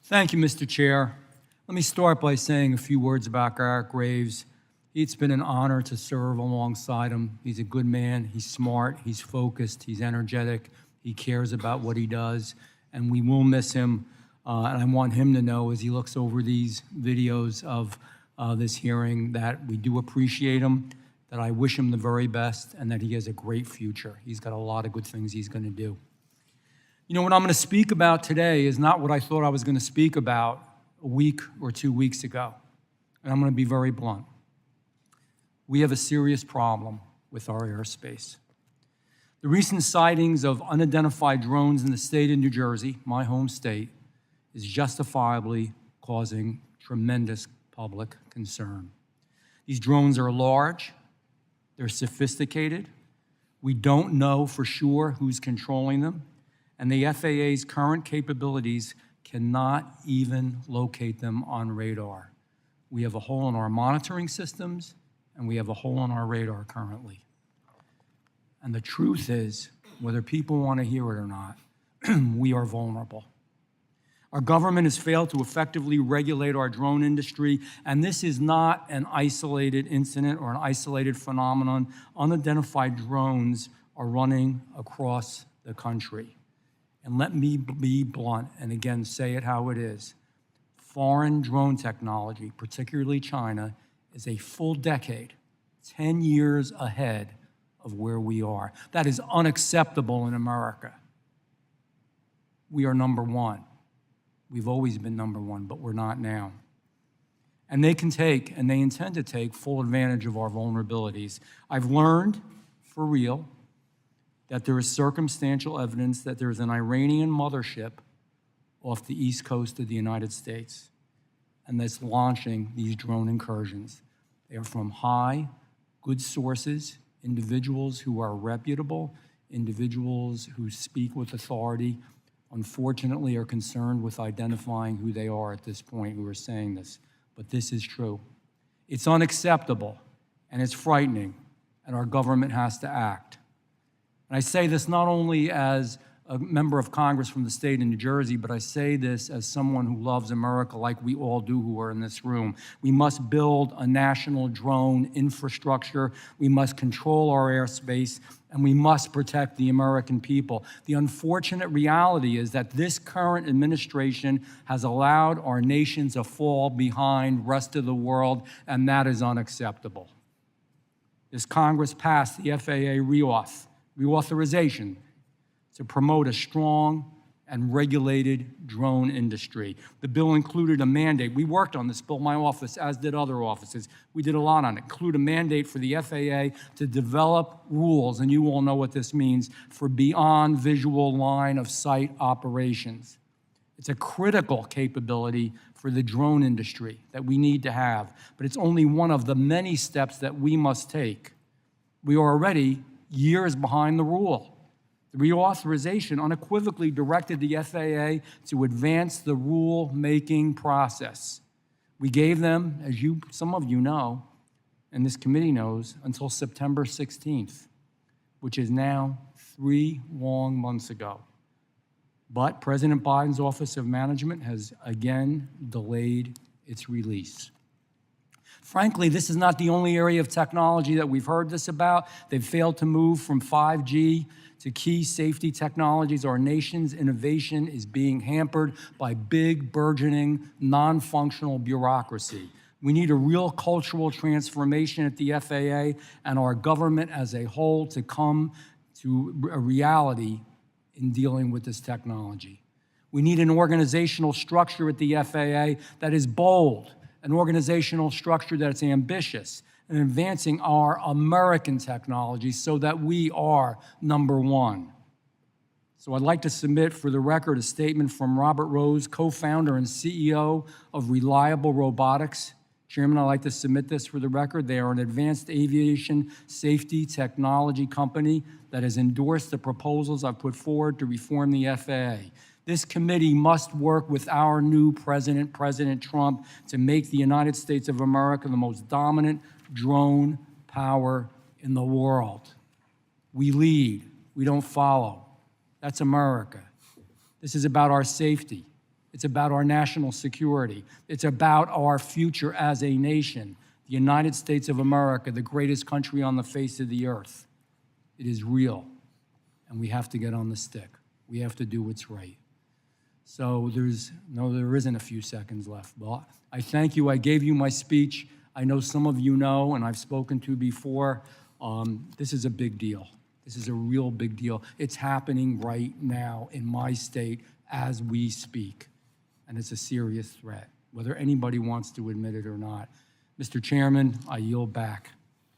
Thank you, Mr. Chair. Let me start by saying a few words about Garrett Graves. It's been an honor to serve alongside him. He's a good man, he's smart, he's focused, he's energetic, he cares about what he does, and we will miss him. And I want him to know as he looks over these videos of this hearing that we do appreciate him, that I wish him the very best, and that he has a great future. He's got a lot of good things he's going to do. You know, what I'm going to speak about today is not what I thought I was going to speak about a week or 2 weeks ago, and I'm going to be very blunt. We have a serious problem with our airspace. The recent sightings of unidentified drones in the state of New Jersey, my home state, is justifiably causing tremendous public concern. These drones are large, they're sophisticated, we don't know for sure who's controlling them, and the FAA's current capabilities cannot even locate them on radar. We have a hole in our monitoring systems, and we have a hole in our radar currently. And the truth is, whether people want to hear it or not, we are vulnerable. Our government has failed to effectively regulate our drone industry, and this is not an isolated incident or an isolated phenomenon. Unidentified drones are running across the country. And let me be blunt, and again, say it how it is. Foreign drone technology, particularly China, is a full decade, 10 years ahead of where we are. That is unacceptable in America. We are number one. We've always been number one, but we're not now. And they can take, and they intend to take, full advantage of our vulnerabilities. I've learned, for real, that there is circumstantial evidence that there is an Iranian mothership off the east coast of the United States, and that's launching these drone incursions. They are from high, good sources, individuals who are reputable, individuals who speak with authority, unfortunately are concerned with identifying who they are at this point who are saying this, but this is true. It's unacceptable, and it's frightening, and our government has to act. And I say this not only as a member of Congress from the state of New Jersey, but I say this as someone who loves America like we all do who are in this room. We must build a national drone infrastructure. We must control our airspace, and we must protect the American people. The unfortunate reality is that this current administration has allowed our nation to fall behind the rest of the world, and that is unacceptable. This Congress passed the FAA reauthorization to promote a strong and regulated drone industry. The bill included a mandate. We worked on this bill, my office, as did other offices. We did a lot on it. Include a mandate for the FAA to develop rules, and you all know what this means, for beyond visual line of sight operations. It's a critical capability for the drone industry that we need to have, but it's only one of the many steps that we must take. We are already years behind the rule. The reauthorization unequivocally directed the FAA to advance the rule-making process. We gave them, as some of you know, and this committee knows, until September 16th, which is now 3 long months ago. But President Biden's Office of Management has again delayed its release. Frankly, this is not the only area of technology that we've heard this about. They've failed to move from 5G to key safety technologies. Our nation's innovation is being hampered by big, burgeoning, non-functional bureaucracy. We need a real cultural transformation at the FAA and our government as a whole to come to a reality in dealing with this technology. We need an organizational structure at the FAA that is bold, an organizational structure that's ambitious, and advancing our American technology so that we are number one. So I'd like to submit for the record a statement from Robert Rose, co-founder and CEO of Reliable Robotics. Chairman, I'd like to submit this for the record. They are an advanced aviation safety technology company that has endorsed the proposals I've put forward to reform the FAA. This committee must work with our new president, President Trump, to make the United States of America the most dominant drone power in the world. We lead, we don't follow. That's America. This is about our safety. It's about our national security. It's about our future as a nation. The United States of America, the greatest country on the face of the earth. It is real, and we have to get on the stick. We have to do what's right. So there isn't a few seconds left. Well, I thank you. I gave you my speech. I know some of you know, and I've spoken to before, this is a big deal. This is a real big deal. It's happening right now in my state as we speak, and it's a serious threat, whether anybody wants to admit it or not. Mr. Chairman, I yield back.